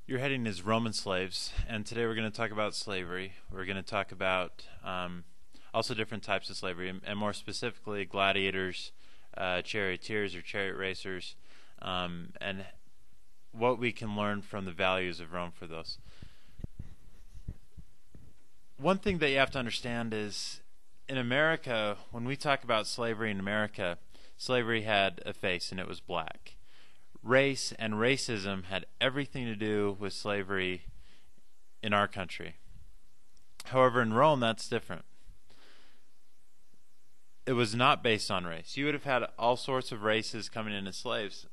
Your heading is Roman slaves, and today we're going to talk about slavery. We're going to talk about also different types of slavery, and more specifically gladiators, charioteers or chariot racers, and what we can learn from the values of Rome for those. One thing that you have to understand is in America, when we talk about slavery in America, slavery had a face and it was black. Race and racism had everything to do with slavery in our country. However, in Rome, that's different. It was not based on race. You would have had all sorts of races coming in as slaves.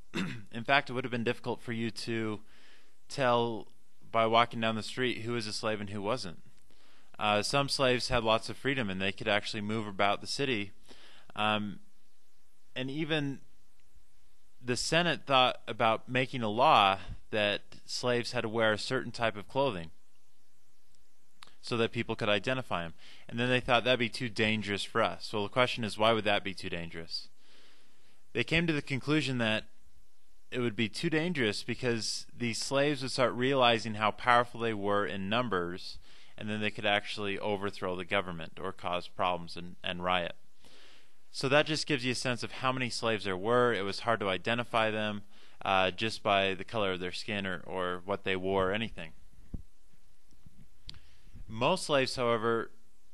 In fact, it would have been difficult for you to tell by walking down the street who was a slave and who wasn't. Some slaves had lots of freedom and they could actually move about the city. And even the Senate thought about making a law that slaves had to wear a certain type of clothing so that people could identify them. And then they thought that'd be too dangerous for us. Well, the question is, why would that be too dangerous? They came to the conclusion that it would be too dangerous because these slaves would start realizing how powerful they were in numbers, and then they could actually overthrow the government or cause problems and riot. So that just gives you a sense of how many slaves there were. It was hard to identify them just by the color of their skin or what they wore or anything. Most slaves, however,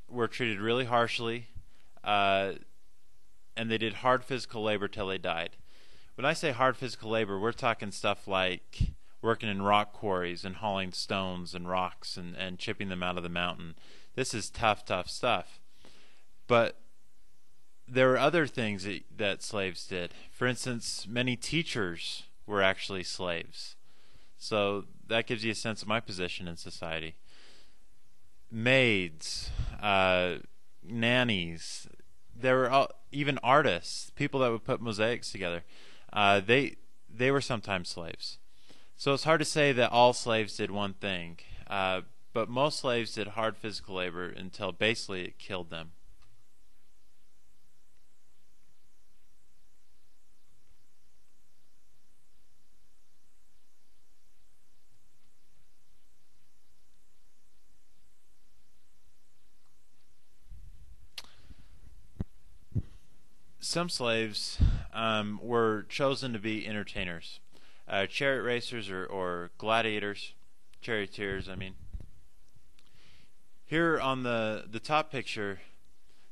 were treated really harshly, and they did hard physical labor till they died. When I say hard physical labor, we're talking stuff like working in rock quarries and hauling stones and rocks and chipping them out of the mountain. This is tough stuff. But there were other things that slaves did. For instance, many teachers were actually slaves. So that gives you a sense of my position in society. Maids, nannies, there were even artists, people that would put mosaics together. They were sometimes slaves. So it's hard to say that all slaves did one thing, but most slaves did hard physical labor until basically it killed them. Some slaves were chosen to be entertainers, chariot racers or gladiators, charioteers, I mean. Here on the top picture,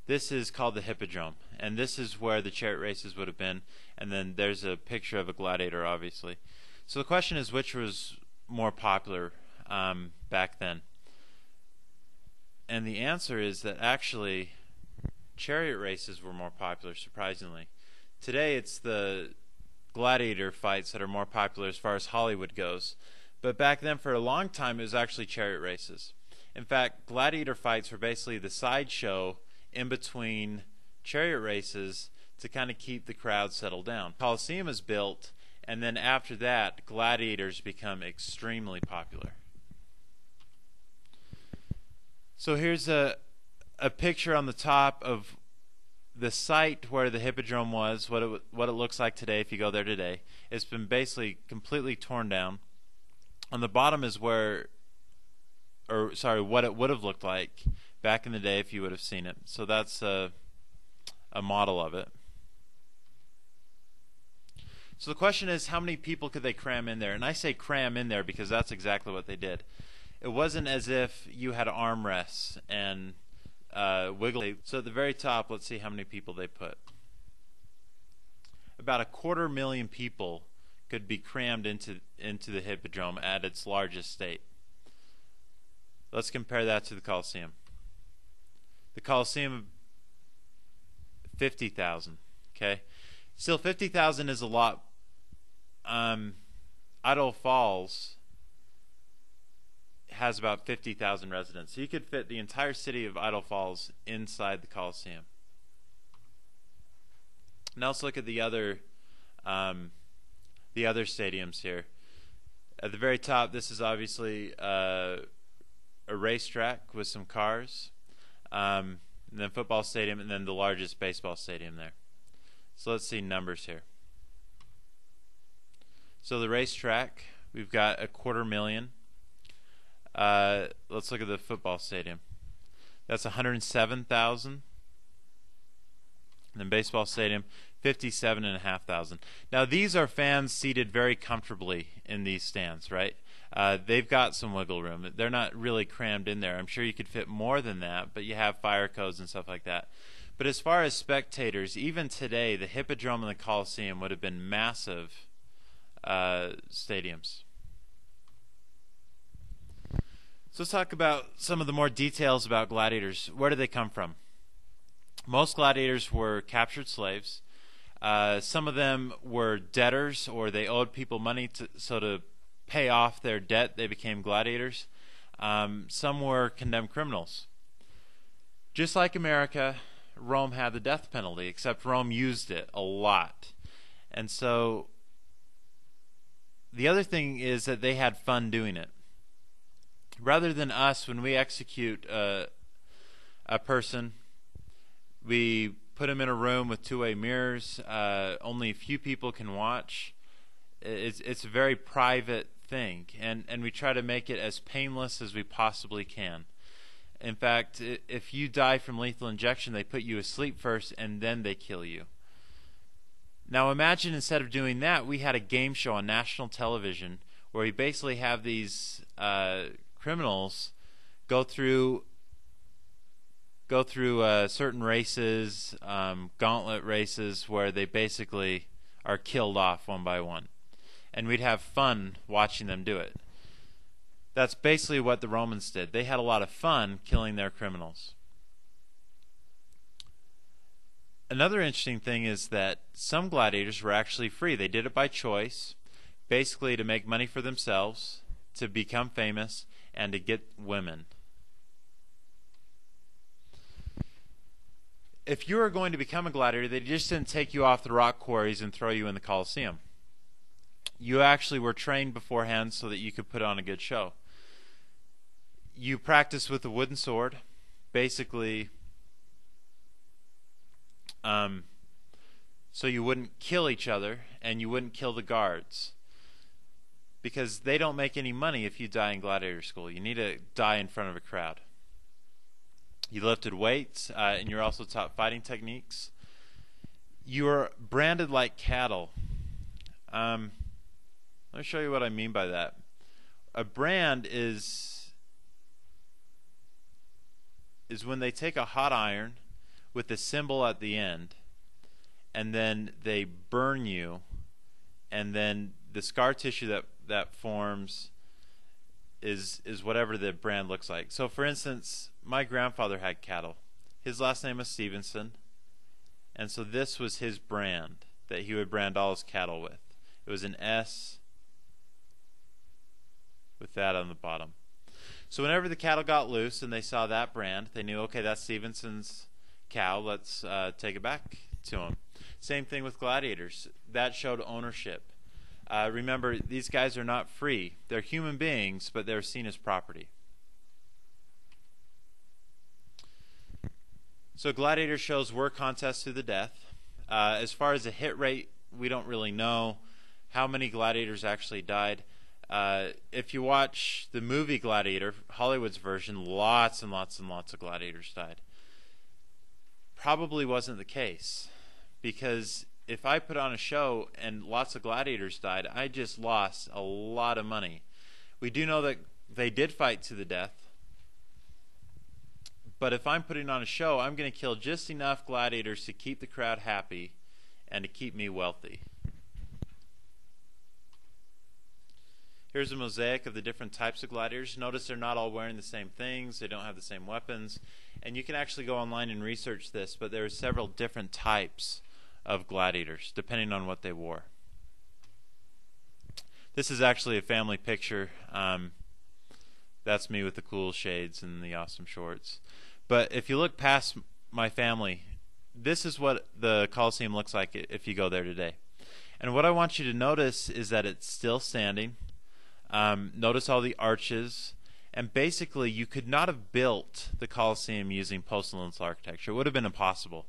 this is called the Hippodrome, and this is where the chariot races would have been, and then there's a picture of a gladiator, obviously. So the question is, which was more popular back then? And the answer is that actually chariot races were more popular, surprisingly. Today it's the gladiator fights that are more popular as far as Hollywood goes. But back then, for a long time, it was actually chariot races. In fact, gladiator fights were basically the sideshow in between chariot races to kind of keep the crowd settled down. Colosseum is built, and then after that, gladiators become extremely popular. So here's a picture on the top of the site where the Hippodrome was, what it looks like today if you go there today. It's been basically completely torn down. On the bottom is what it would have looked like back in the day if you would have seen it. So that's a model of it. So the question is, how many people could they cram in there? And I say cram in there because that's exactly what they did. It wasn't as if you had armrests and wiggly. So at the very top, let's see how many people they put. About 250,000 people could be crammed into the Hippodrome at its largest state. Let's compare that to the Colosseum. The Colosseum, 50,000. Okay, still 50,000 is a lot. Idaho Falls has about 50,000 residents. So you could fit the entire city of Idaho Falls inside the Colosseum. Now let's look at the other stadiums here. At the very top, this is obviously a racetrack with some cars, and then football stadium, and then the largest baseball stadium there. So let's see numbers here. So the racetrack, we've got 250,000 Let's look at the football stadium. That's 107,000. And then baseball stadium, 57,500. Now these are fans seated very comfortably in these stands, right? They've got some wiggle room. They're not really crammed in there. I'm sure you could fit more than that, but you have fire codes and stuff like that. But as far as spectators, even today, the Hippodrome and the Coliseum would have been massive stadiums. So let's talk about some of the more details about gladiators. Where did they come from? Most gladiators were captured slaves. Some of them were debtors, or they owed people money, so to pay off their debt, they became gladiators. Some were condemned criminals. Just like America, Rome had the death penalty, except Rome used it a lot. And so the other thing is that they had fun doing it. Rather than us, when we execute a person, we put him in a room with two-way mirrors. Only a few people can watch. It's a very private thing, and we try to make it as painless as we possibly can. In fact, if you die from lethal injection, they put you asleep first, and then they kill you. Now imagine instead of doing that, we had a game show on national television where we basically have these criminals go through certain races, gauntlet races, where they basically are killed off one by one. And we'd have fun watching them do it. That's basically what the Romans did. They had a lot of fun killing their criminals. Another interesting thing is that some gladiators were actually free. They did it by choice, basically to make money for themselves, to become famous, and to get women. If you were going to become a gladiator, they just didn't take you off the rock quarries and throw you in the Colosseum. You actually were trained beforehand so that you could put on a good show. You practiced with a wooden sword, basically, so you wouldn't kill each other and you wouldn't kill the guards, because they don't make any money if you die in gladiator school. You need to die in front of a crowd. You lifted weights, and you're also taught fighting techniques. You were branded like cattle. Let me show you what I mean by that. A brand is when they take a hot iron with a symbol at the end, and then they burn you, and then the scar tissue that forms is whatever the brand looks like. So for instance, my grandfather had cattle. His last name was Stevenson, and so this was his brand that he would brand all his cattle with. It was an S with that on the bottom. So whenever the cattle got loose and they saw that brand, they knew, okay, that's Stevenson's cow, let's take it back to him. Same thing with gladiators. That showed ownership. Remember, these guys are not free. They're human beings, but they're seen as property. So gladiator shows were contests to the death. As far as the hit rate, we don't really know how many gladiators actually died. If you watch the movie Gladiator, Hollywood's version, lots and lots and lots of gladiators died. Probably wasn't the case, because if I put on a show and lots of gladiators died, I just lost a lot of money. We do know that they did fight to the death, but if I'm putting on a show, I'm going to kill just enough gladiators to keep the crowd happy and to keep me wealthy. Here's a mosaic of the different types of gladiators. Notice they're not all wearing the same things. They don't have the same weapons. And you can actually go online and research this, but there are several different types of gladiators, depending on what they wore. This is actually a family picture. That's me with the cool shades and the awesome shorts. But if you look past my family, this is what the Colosseum looks like if you go there today. And what I want you to notice is that it's still standing. Notice all the arches, and basically you could not have built the Colosseum using post-Renaissance architecture. It would have been impossible.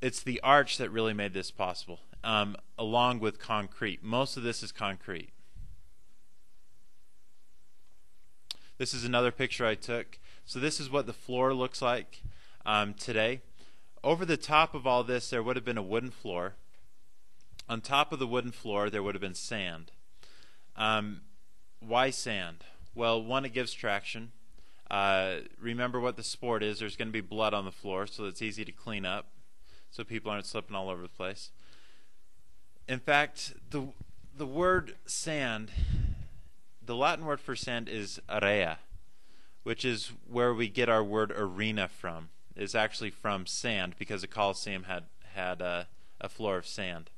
It's the arch that really made this possible, along with concrete. Most of this is concrete. This is another picture I took. So this is what the floor looks like today. Over the top of all this, there would have been a wooden floor. On top of the wooden floor, there would have been sand. Why sand? Well, one, it gives traction. Remember what the sport is. There's going to be blood on the floor, so it's easy to clean up, so people aren't slipping all over the place. In fact, the word sand, the Latin word for sand is area, which is where we get our word arena from. It's actually from sand, because the Colosseum had a floor of sand.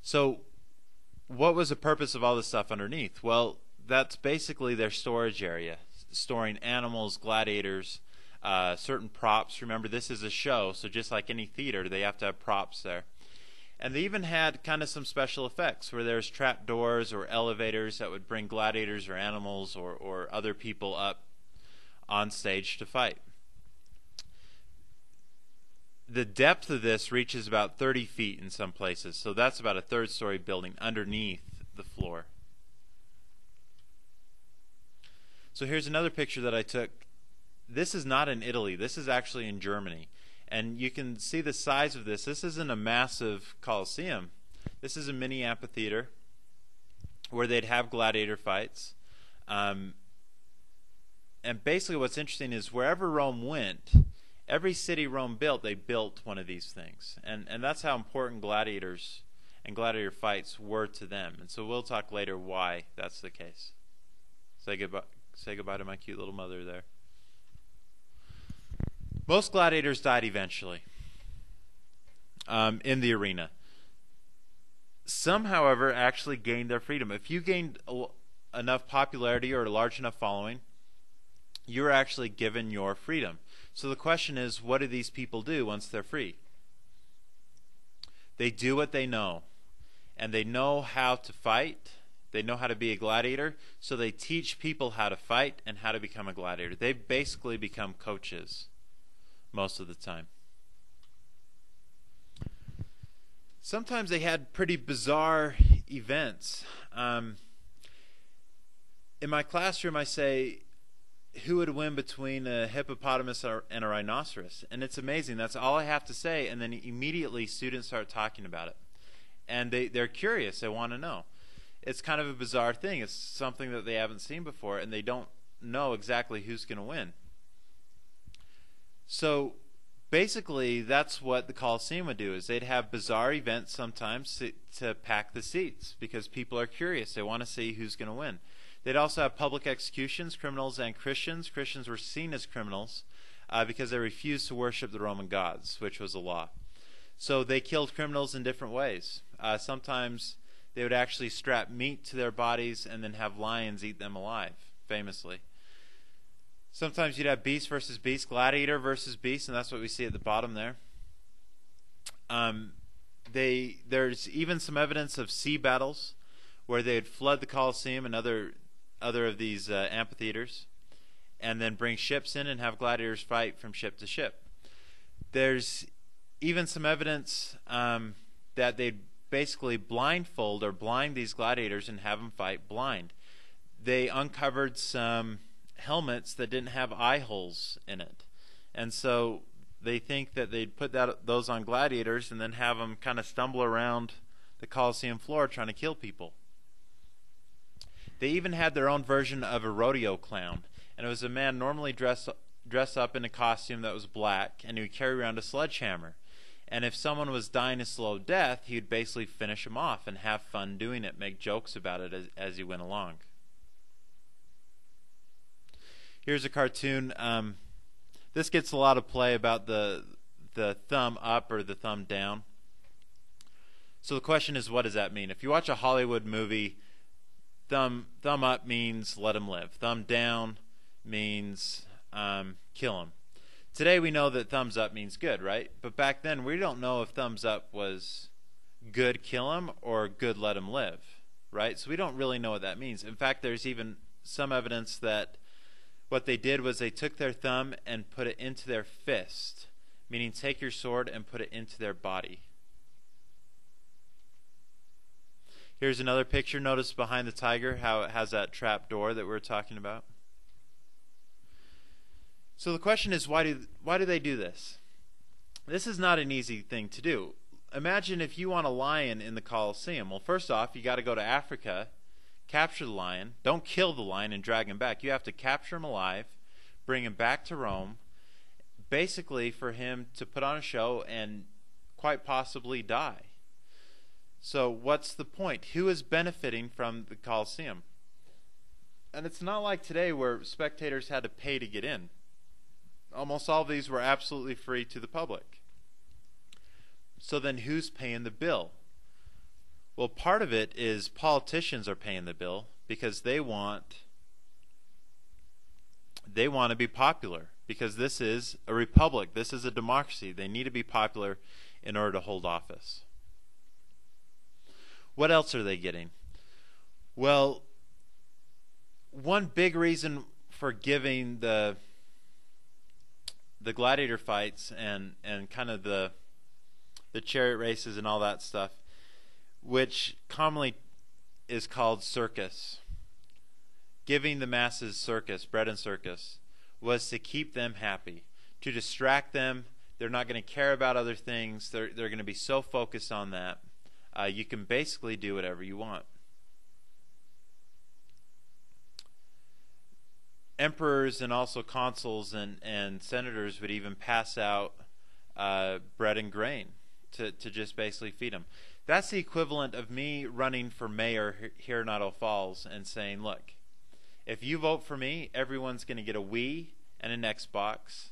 So what was the purpose of all this stuff underneath? Well, that's basically their storage area, storing animals, gladiators, certain props. Remember, this is a show, so just like any theater, they have to have props there. And they even had kind of some special effects where there's trap doors or elevators that would bring gladiators or animals or other people up on stage to fight. The depth of this reaches about 30 feet in some places, so that's about a third-story building underneath the floor. So here's another picture that I took. This is not in Italy. This is actually in Germany. And you can see the size of this. This isn't a massive Colosseum. This is a mini amphitheater where they'd have gladiator fights. And basically what's interesting is wherever Rome went, every city Rome built, they built one of these things. And that's how important gladiators and gladiator fights were to them. And so we'll talk later why that's the case. Say goodbye to my cute little mother there. Most gladiators died eventually in the arena. Some, however, actually gained their freedom. If you gained enough popularity or a large enough following, you were actually given your freedom. So the question is, what do these people do once they're free? They do what they know. And they know how to fight. They know how to be a gladiator. So they teach people how to fight and how to become a gladiator. They basically become coaches most of the time. Sometimes they had pretty bizarre events. In my classroom, I say, who would win between a hippopotamus and a rhinoceros? And it's amazing. That's all I have to say, and then immediately students start talking about it. And they're curious. They want to know. It's kind of a bizarre thing. It's something that they haven't seen before, and they don't know exactly who's going to win. So basically, that's what the Colosseum would do, is they'd have bizarre events sometimes to pack the seats, because people are curious. They want to see who's going to win. They'd also have public executions, criminals and Christians. Christians were seen as criminals because they refused to worship the Roman gods, which was a law. So they killed criminals in different ways. Sometimes they would actually strap meat to their bodies and then have lions eat them alive, famously. Sometimes you'd have beast versus beast, gladiator versus beast, and that's what we see at the bottom there. There's even some evidence of sea battles where they'd flood the Colosseum and other of these amphitheaters and then bring ships in and have gladiators fight from ship to ship. There's even some evidence that they'd basically blindfold or blind these gladiators and have them fight blind. They uncovered some helmets that didn't have eye holes in it, and so they think that they'd put those on gladiators and then have them kind of stumble around the Colosseum floor trying to kill people. They even had their own version of a rodeo clown, and it was a man normally dressed up in a costume that was black, and he would carry around a sledgehammer. And if someone was dying a slow death, he would basically finish him off and have fun doing it, make jokes about it as he went along. Here's a cartoon. This gets a lot of play about the thumb up or the thumb down. So the question is, what does that mean? If you watch a Hollywood movie, thumb up means let him live. Thumb down means kill him. Today we know that thumbs up means good, right? But back then we don't know if thumbs up was good, kill him, or good, let him live, right? So we don't really know what that means. In fact, there's even some evidence that what they did was they took their thumb and put it into their fist, meaning take your sword and put it into their body. Here's another picture. Notice behind the tiger how it has that trap door that we were talking about. So the question is, why do they do this? This is not an easy thing to do. Imagine if you want a lion in the Colosseum. Well, first off, you got to go to Africa, capture the lion. Don't kill the lion and drag him back. You have to capture him alive, bring him back to Rome, basically for him to put on a show and quite possibly die. So what's the point? Who is benefiting from the Colosseum? And it's not like today where spectators had to pay to get in. Almost all of these were absolutely free to the public. So then who's paying the bill? Well, part of it is politicians are paying the bill because they want to be popular, because this is a republic, this is a democracy. They need to be popular in order to hold office. What else are they getting? Well, one big reason for giving the gladiator fights and kind of the chariot races and all that stuff, which commonly is called circus, giving the masses circus, bread and circus, was to keep them happy, to distract them. They're not going to care about other things. They're going to be so focused on that. You can basically do whatever you want. Emperors and also consuls and senators would even pass out bread and grain to just basically feed them. That's the equivalent of me running for mayor here in Idaho Falls and saying, look, if you vote for me, everyone's going to get a Wii and an Xbox,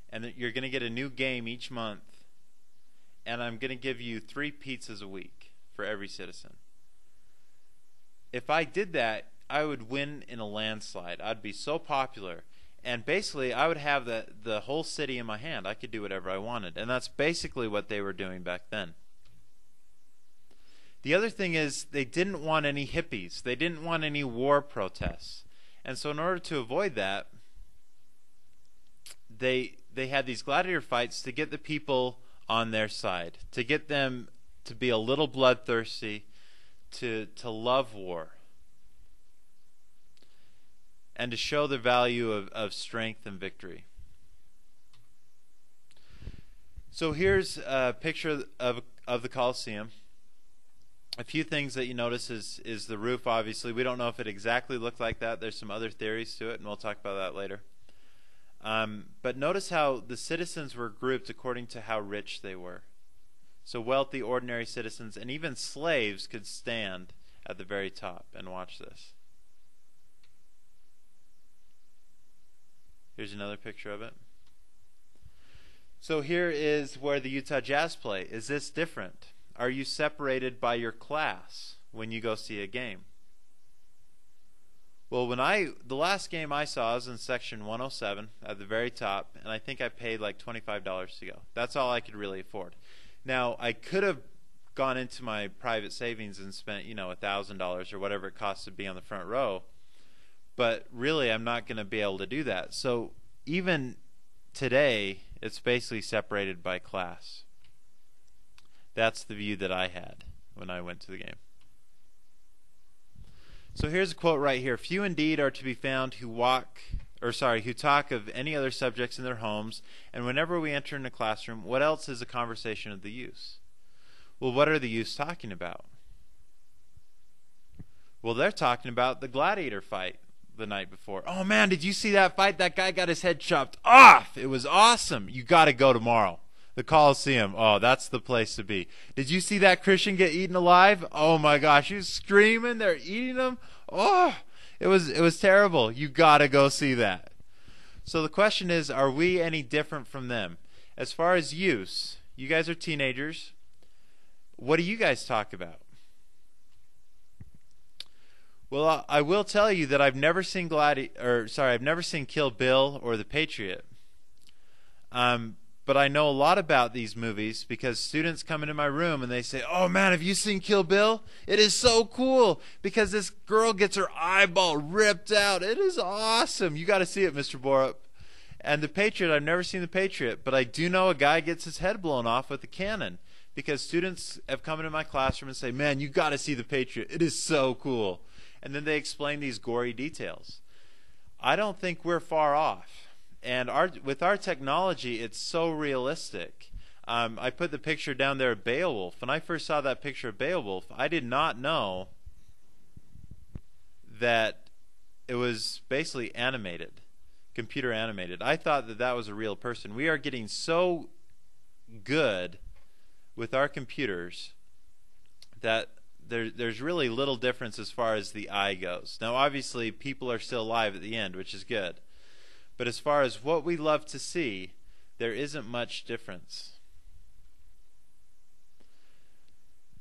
and you're going to get a new game each month, and I'm going to give you 3 pizzas a week for every citizen. If I did that, I would win in a landslide. I'd be so popular. And basically, I would have the whole city in my hand. I could do whatever I wanted. And that's basically what they were doing back then. The other thing is they didn't want any hippies. They didn't want any war protests. And so in order to avoid that, they had these gladiator fights to get the people on their side, to get them to be a little bloodthirsty, to love war, and to show the value of strength and victory. So here's a picture of the Colosseum. A few things that you notice is the roof, obviously. We don't know if it exactly looked like that. There's some other theories to it, and we'll talk about that later. But notice how the citizens were grouped according to how rich they were. So wealthy, ordinary citizens, and even slaves could stand at the very top and watch this. Here's another picture of it. So here is where the Utah Jazz play. Is this different? Are you separated by your class when you go see a game? Well, the last game I saw was in section 107 at the very top, and I think I paid like $25 to go. That's all I could really afford. Now, I could have gone into my private savings and spent, $1,000 or whatever it costs to be on the front row, but really I'm not going to be able to do that. So even today, it's basically separated by class. That's the view that I had when I went to the game. So here's a quote right here. Few indeed are to be found who talk of any other subjects in their homes, and whenever we enter in a classroom, what else is a conversation of the youths? Well, what are the youths talking about? Well, they're talking about the gladiator fight the night before. Oh man, did you see that fight? That guy got his head chopped off. It was awesome. You got to go tomorrow. The Colosseum. Oh, that's the place to be. Did you see that Christian get eaten alive? Oh my gosh, he was screaming. They're eating him. Oh, it was terrible. You got to go see that. So the question is, are we any different from them? As far as youths, you guys are teenagers. What do you guys talk about? Well, I will tell you that I've never seen Kill Bill or The Patriot. But I know a lot about these movies because students come into my room and they say, "Oh man, have you seen Kill Bill? It is so cool because this girl gets her eyeball ripped out. It is awesome. You got to see it, Mr. Borup." And The Patriot, I've never seen The Patriot, but I do know a guy gets his head blown off with a cannon. because students have come into my classroom and say, "Man, you got to see the Patriot. It is so cool." And then they explain these gory details. I don't think we're far off. And with our technology, it's so realistic. I put the picture down there of Beowulf. When I first saw that picture of Beowulf, I did not know that it was basically animated, computer animated. I thought that that was a real person. We are getting so good with our computers that there's really little difference as far as the eye goes. Now, obviously, people are still alive at the end, which is good. But as far as what we love to see, there isn't much difference.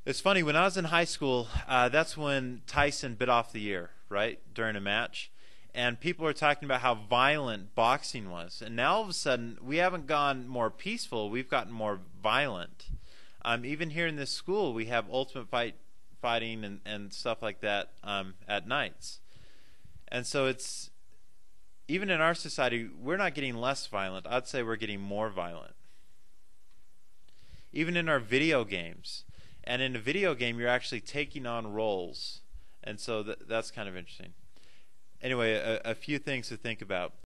It's funny, when I was in high school, that's when Tyson bit off the ear, right, during a match. And people were talking about how violent boxing was. And now all of a sudden, we haven't gone more peaceful, we've gotten more violent. Even here in this school, we have ultimate fighting and stuff like that at nights. And so it's, even in our society, we're not getting less violent. I'd say we're getting more violent. Even in our video games. And in a video game, you're actually taking on roles. And so that's kind of interesting. Anyway, a few things to think about.